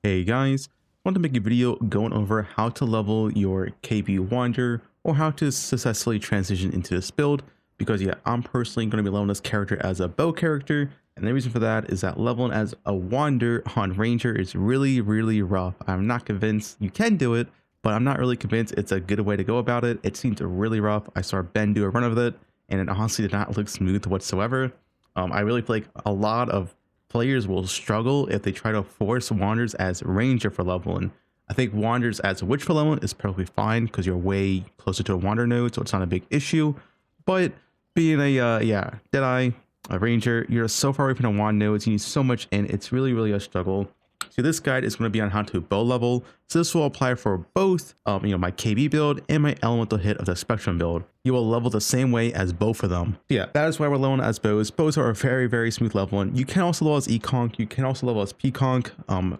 Hey guys, I want to make a video going over how to level your KB Wanderer or how to successfully transition into this build because yeah, I'm personally going to be leveling this character as a bow character, and the reason for that is that leveling as a Wanderer on Ranger is really rough. I'm not convinced you can do it, but I'm not really convinced it's a good way to go about it. It seems really rough. I saw Ben do a run of it and it honestly did not look smooth whatsoever. I really feel like a lot of players will struggle if they try to force Wanderers as Ranger for leveling. I think Wanderers as Witch for leveling is perfectly fine because you're way closer to a Wanderer node, so it's not a big issue. But being a Deadeye, a Ranger, you're so far away from the Wand nodes, you need so much, and it's really a struggle. So this guide is going to be on how to bow level. So this will apply for both, my KB build and my elemental hit of the Spectrum build. You will level the same way as both of them. Yeah, that is why we're leveling as bows. Bows are a very smooth leveling. You can also level as Econk. You can also level as Peaconk.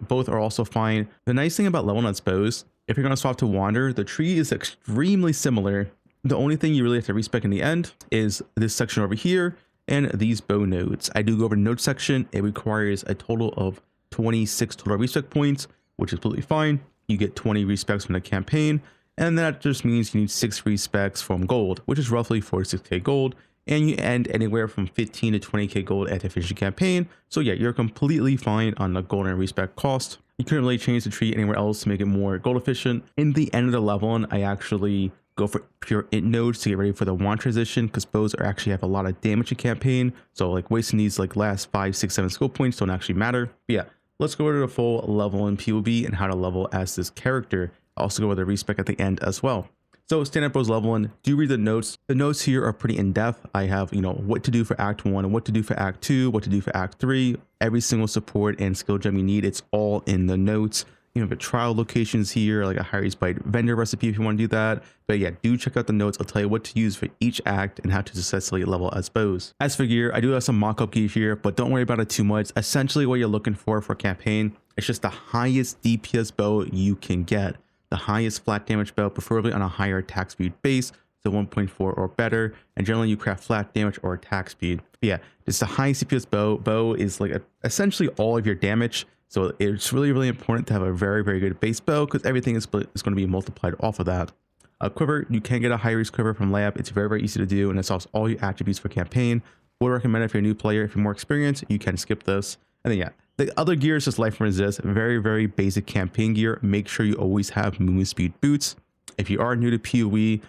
Both are also fine. The nice thing about leveling as bows, if you're going to swap to Wander, the tree is extremely similar. The only thing you really have to respec in the end is this section over here and these bow nodes. I do go over the node section. It requires a total of 26 total respec points, which is completely fine. You get 20 respecs from the campaign, and that just means you need 6 respecs from gold, which is roughly 46k gold, and you end anywhere from 15 to 20k gold at the finish the campaign. So yeah, you're completely fine on the gold and respec cost. You couldn't really change the tree anywhere else to make it more gold efficient. In the end of the level, I actually go for pure int nodes to get ready for the wand transition because bows are actually have a lot of damage in campaign. So like wasting these like last 5, 6, 7 skill points don't actually matter. But yeah, let's go over to the full level in PoB and how to level as this character. I'll also go over the respec at the end as well. So standard bows leveling, do read the notes. The notes here are pretty in-depth. I have, what to do for Act 1, what to do for Act 2, what to do for Act 3. Every single support and skill gem you need, it's all in the notes. You know, the trial locations here, like a high bite vendor recipe if you want to do that. But yeah, do check out the notes. I'll tell you what to use for each act and how to successfully level as bows. As for gear, I do have some mock-up gear here, but don't worry about it too much. Essentially what you're looking for campaign, it's just the highest DPS bow you can get. The highest flat damage bow, preferably on a higher attack speed base, so 1.4 or better, and generally you craft flat damage or attack speed. But yeah, it's the highest DPS bow. Bow is like essentially all of your damage. So it's really important to have a very good base bow because everything is going to be multiplied off of that. A quiver, you can get a high risk quiver from lab. It's very easy to do, and it solves all your attributes for campaign. Would recommend it if you're a new player. If you're more experienced, you can skip this. And then yeah, the other gear is just life and resist. Very basic campaign gear. Make sure you always have movement speed boots. If you are new to PoE,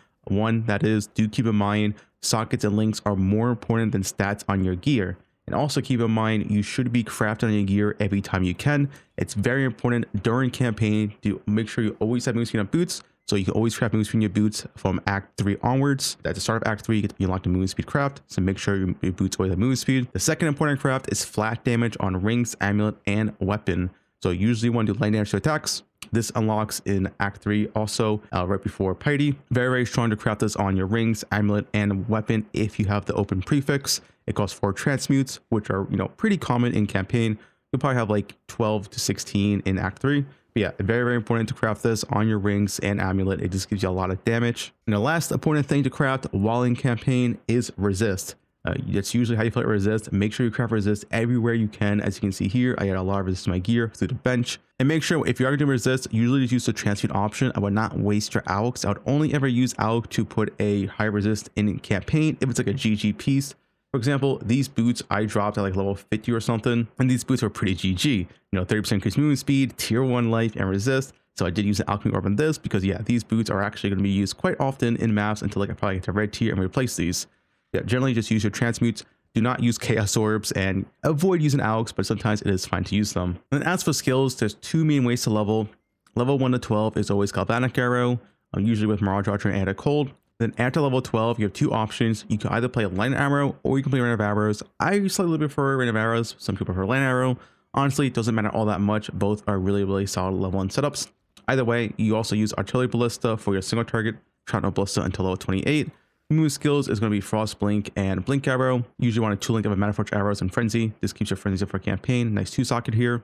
do keep in mind sockets and links are more important than stats on your gear. And also keep in mind, you should be crafting your gear every time you can. It's very important during campaign to make sure you always have movement speed on boots. So you can always craft movement speed in your boots from Act 3 onwards. At the start of Act 3, you get to unlock the movement speed craft. So make sure your boots always have movement speed. The second important craft is flat damage on rings, amulet, and weapon. So usually you want to do light damage to attacks. This unlocks in Act 3 also right before Piety. Very strong to craft this on your rings, amulet, and weapon if you have the open prefix. It costs 4 transmutes, which are, pretty common in campaign. You'll probably have like 12 to 16 in Act 3. But yeah, very important to craft this on your rings and amulet. It just gives you a lot of damage. And the last important thing to craft while in campaign is resist. That's usually how you play resist. Make sure you craft resist everywhere you can. As you can see here, I got a lot of resist in my gear through the bench. And make sure if you are going to resist, usually just use the transmute option. I would not waste your AUX. I would only ever use AUX to put a high resist in campaign if it's like a GG piece. For example, these boots I dropped at like level 50 or something, and these boots were pretty GG. 30% increased movement speed, tier 1 life, and resist. So I did use an alchemy orb on this because yeah, these boots are actually going to be used quite often in maps until like I probably get to red tier and replace these. Yeah, generally just use your transmutes. Do not use chaos orbs and avoid using AUX, but sometimes it is fine to use them. And as for skills, there's 2 main ways to level. Level 1 to 12 is always Galvanic Arrow, usually with Mirage Archer and Added Cold. Then after level 12, you have 2 options. You can either play Light Arrow or you can play Rain of Arrows. I slightly prefer Rain of Arrows. Some people prefer Light Arrow. Honestly, it doesn't matter all that much. Both are really solid level 1 setups. Either way, you also use Artillery Ballista for your single target, Shrapnel Ballista until level 28. Move skills is going to be Frost Blink and Blink Arrow. Usually want a 2 link of a Manifold Arrows and Frenzy. This keeps your Frenzy up for campaign. Nice 2 socket here.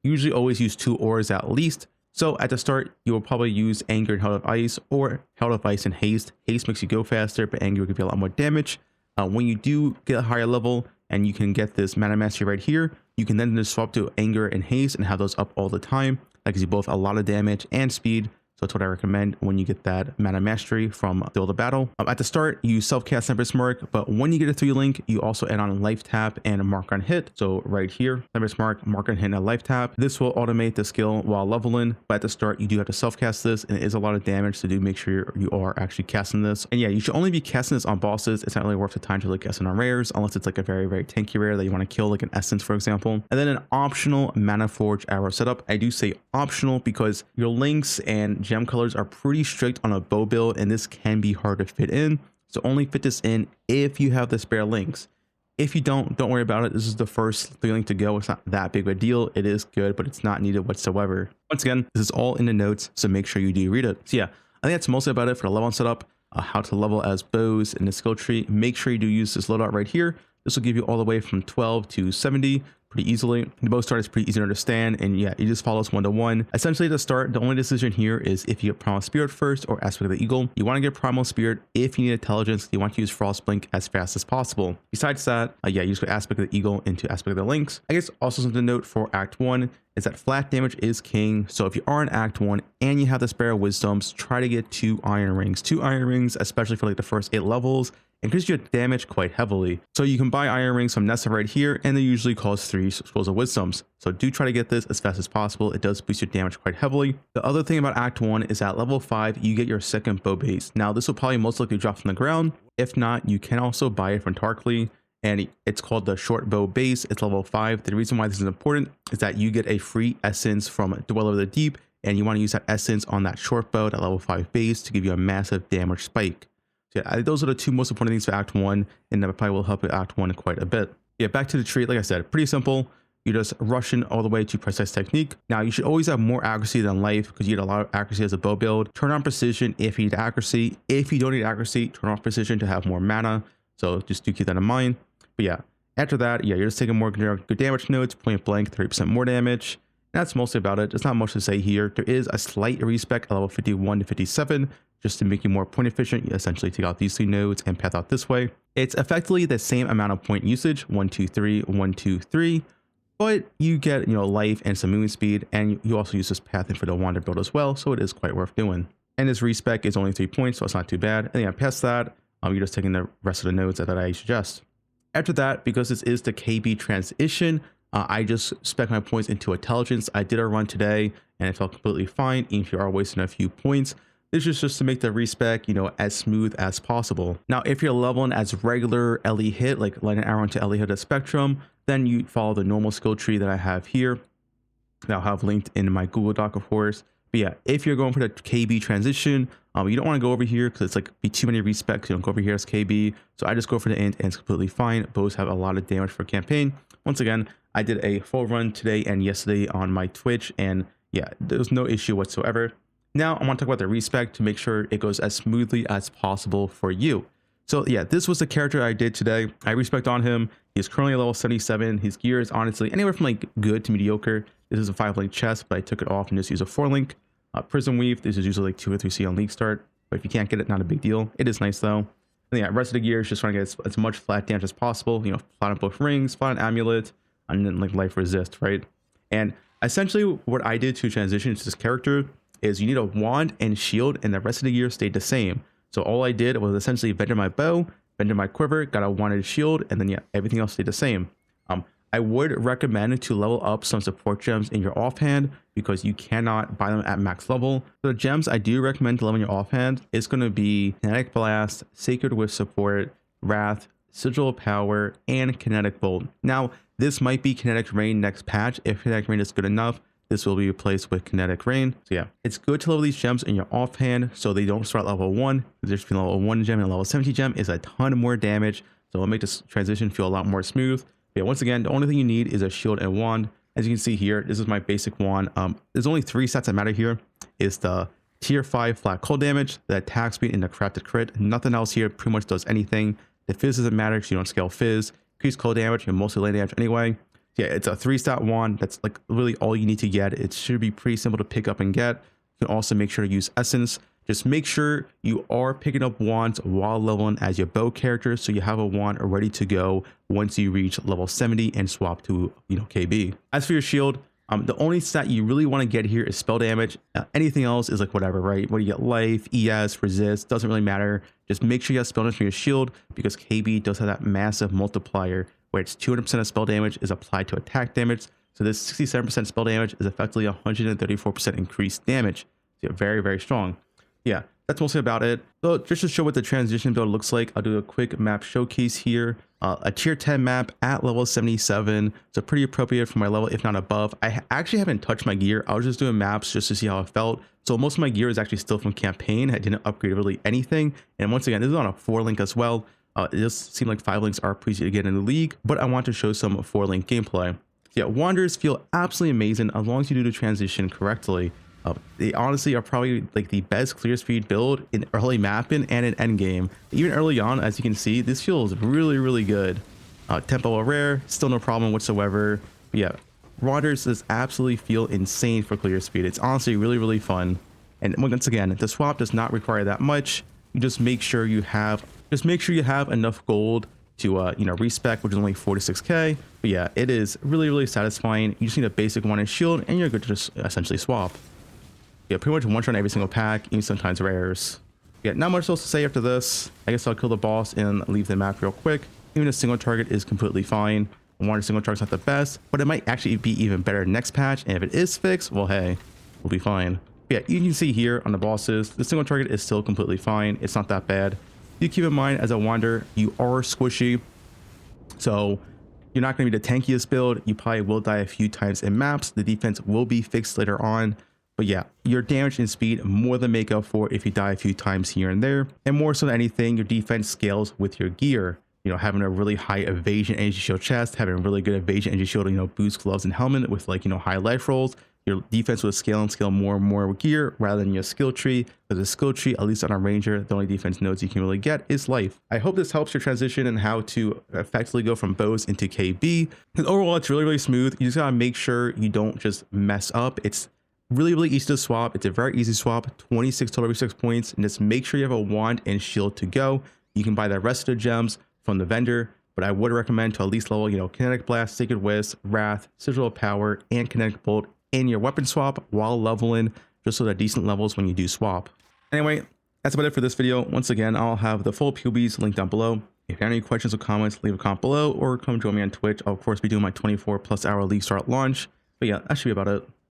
Usually always use 2 ores at least. So at the start, you will probably use Anger and Held of Ice or Held of Ice and Haste. Haste makes you go faster, but Anger will give you a lot more damage. When you do get a higher level and you can get this Mana Mastery right here, You can then just swap to Anger and Haste and have those up all the time. That gives you both a lot of damage and speed. So that's what I recommend when you get that Mana Mastery from Thrill the Battle. At the start, you self-cast Temperance Mark, but when you get a 3 link, you also add on Life Tap and Mark on Hit. So right here, Temperance Mark, Mark on Hit, and Life Tap. This will automate the skill while leveling, but at the start, you do have to self-cast this, and it is a lot of damage, so do make sure you are actually casting this. And yeah, you should only be casting this on bosses. It's not really worth the time to like cast it on rares, unless it's like a very, very tanky rare that you want to kill, like an Essence, for example. And then an optional Mana Forge arrow setup. I do say optional because your links and gem colors are pretty strict on a bow build, and this can be hard to fit in. So only fit this in if you have the spare links. If you don't worry about it. This is the first 3 link to go. It's not that big of a deal. It is good, but it's not needed whatsoever. Once again, this is all in the notes, so make sure you do read it. So yeah, I think that's mostly about it for the level setup. How to level as bows in the skill tree. Make sure you do use this loadout right here. This will give you all the way from 12 to 70 pretty easily. The bow start is pretty easy to understand, and yeah, it just follows 1 to 1. Essentially, to start, the only decision here is if you get Primal Spirit first or Aspect of the Eagle. You want to get Primal Spirit if you need intelligence. You want to use Frost Blink as fast as possible. Besides that, yeah, you just go Aspect of the Eagle into Aspect of the Lynx. I guess also something to note for Act 1 is that flat damage is king. So if you are in Act 1 and you have the spare wisdoms, try to get 2 iron rings. 2 iron rings, especially for like the first 8 levels, increase your damage quite heavily. So you can buy iron rings from Nessa right here, and they usually cost 3 scrolls of wisdoms. So do try to get this as fast as possible. It does boost your damage quite heavily. The other thing about Act 1 is at level 5, you get your second bow base. Now this will probably most likely drop from the ground. If not, you can also buy it from Tarkly, and it's called the short bow base. It's level 5. The reason why this is important is that you get a free essence from Dweller of the Deep, and you want to use that essence on that short bow, that level 5 base, to give you a massive damage spike. Yeah, those are the 2 most important things for Act 1, and that probably will help you Act 1 quite a bit. Yeah, back to the tree, like I said, pretty simple. You just rush in all the way to Precise Technique. Now, you should always have more accuracy than life because you get a lot of accuracy as a bow build. Turn on Precision if you need accuracy. If you don't need accuracy, turn off Precision to have more mana. So just do keep that in mind. But yeah, after that, yeah, you're just taking more good damage notes, point blank, 30% more damage. That's mostly about it. There's not much to say here. There is a slight respec at level 51 to 57, just to make you more point efficient. You essentially take out these 3 nodes and path out this way. It's effectively the same amount of point usage, 1, 2, 3, 1, 2, 3, but you get, life and some movement speed, and you also use this path in for the wander build as well, so it is quite worth doing. And this respec is only 3 points, so it's not too bad. And yeah, past that, you're just taking the rest of the nodes that I suggest. After that, because this is the KB transition, I just spec my points into intelligence. I did a run today and it felt completely fine, even if you are wasting a few points. This is just to make the respec, as smooth as possible. Now, if you're leveling as regular LE hit, like light an arrow into LE hit at Spectrum, then you follow the normal skill tree that I have here. That I'll have linked in my Google Doc, of course. But yeah, if you're going for the KB transition, you don't want to go over here because it's like be too many respecs. You don't go over here as KB. So I just go for the int and it's completely fine. Bows have a lot of damage for campaign. Once again, I did a full run today and yesterday on my Twitch, and yeah, there was no issue whatsoever. Now I want to talk about the respec to make sure it goes as smoothly as possible for you. So yeah, this was the character I did today. I respect on him. He's currently level 77. His gear is honestly anywhere from like good to mediocre. This is a 5-link chest, but I took it off and just used a 4-link. Prism Weave, this is usually like 2 or 3C on league start, but if you can't get it, not a big deal. It is nice though. And yeah, rest of the gear is just trying to get as much flat damage as possible. Flat on both rings, flat on amulet, and then like life resist, right? And essentially what I did to transition to this character is you need a wand and shield, and the rest of the gear stayed the same. So all I did was essentially vendor my bow, vendor my quiver, got a wand and shield, and then yeah, everything else stayed the same. I would recommend to level up some support gems in your offhand because you cannot buy them at max level. So the gems I do recommend to level in your offhand is going to be Kinetic Blast, Sacred Wish support, Wrath, Sigil of Power, and Kinetic Bolt. Now, this might be Kinetic Rain next patch. If Kinetic Rain is good enough, this will be replaced with Kinetic Rain. So yeah, it's good to level these gems in your offhand so they don't start at level 1. There's between level 1 gem and level 70 gem is a ton more damage. So it'll make this transition feel a lot more smooth. Yeah, once again, the only thing you need is a shield and wand. As you can see here, this is my basic wand. There's only 3 stats that matter here. It's the tier 5 flat cold damage, the attack speed, and the crafted crit. Nothing else here pretty much does anything. The fizz doesn't matter because you don't scale fizz. Increase cold damage and mostly lane damage anyway. Yeah, it's a 3-stat wand. That's like really all you need to get. It should be pretty simple to pick up and get. You can also make sure to use Essence Just make sure you are picking up wands while leveling as your bow character, so you have a wand ready to go once you reach level 70 and swap to, KB. As for your shield, the only stat you really want to get here is spell damage. Anything else is like whatever, right? What do you get? Life, ES, resist, doesn't really matter. Just make sure you have spell damage for your shield, because KB does have that massive multiplier where it's 200% of spell damage is applied to attack damage. So this 67% spell damage is effectively 134% increased damage. So yeah, very, very strong. Yeah, that's mostly about it. So just to show what the transition build looks like, I'll do a quick map showcase here. A tier 10 map at level 77. So pretty appropriate for my level, if not above. I actually haven't touched my gear. I was just doing maps just to see how it felt. So most of my gear is actually still from campaign. I didn't upgrade really anything. And once again, this is on a 4-link as well. It does seem like 5 links are pretty easy to get in the league, but I want to show some 4-link gameplay. Yeah, Wanderers feel absolutely amazing as long as you do the transition correctly. They honestly are probably like the best clear speed build in early mapping and in endgame. Even early on, as you can see, this feels really, really good. Tempo rare, still no problem whatsoever. But yeah, Wanderers does absolutely feel insane for clear speed. It's honestly really, really fun. And once again, the swap does not require that much. You just make sure you have enough gold to respec, which is only 46k. But yeah, it is really, really satisfying. You just need a basic one and shield, and you're good to just essentially swap. Yeah, pretty much one shot every single pack, even sometimes rares. Yeah, not much else to say after this. I guess I'll kill the boss and leave the map real quick. Even a single target is completely fine. One single target's not the best, but it might actually be even better next patch. And if it is fixed, well, hey, we'll be fine. Yeah, you can see here on the bosses, the single target is still completely fine. It's not that bad. You keep in mind, as a Wander, you are squishy, so you're not going to be the tankiest build. You probably will die a few times in maps. The defense will be fixed later on. But yeah, your damage and speed more than make up for if you die a few times here and there. And more so than anything, your defense scales with your gear. Having a really high evasion energy shield chest, having a really good evasion energy shield, boots, gloves, and helmet with high life rolls. Your defense will scale more and more with gear rather than your skill tree. Because the skill tree, at least on a ranger, the only defense nodes you can really get is life. I hope this helps your transition and how to effectively go from bows into KB. And overall, it's really, really smooth. You just gotta make sure you don't just mess up. It's really, really easy to swap. It's a very easy swap, 26 total every 6 points. And just make sure you have a wand and shield to go. You can buy the rest of the gems from the vendor, but I would recommend to at least level, Kinetic Blast, Sacred Wisp, Wrath, Sigil of Power, and Kinetic Bolt in your weapon swap while leveling, just so they're decent levels when you do swap. Anyway, that's about it for this video. Once again, I'll have the full PoBs linked down below. If you have any questions or comments, leave a comment below or come join me on Twitch. I'll of course be doing my 24+ hour league start launch. But yeah, that should be about it.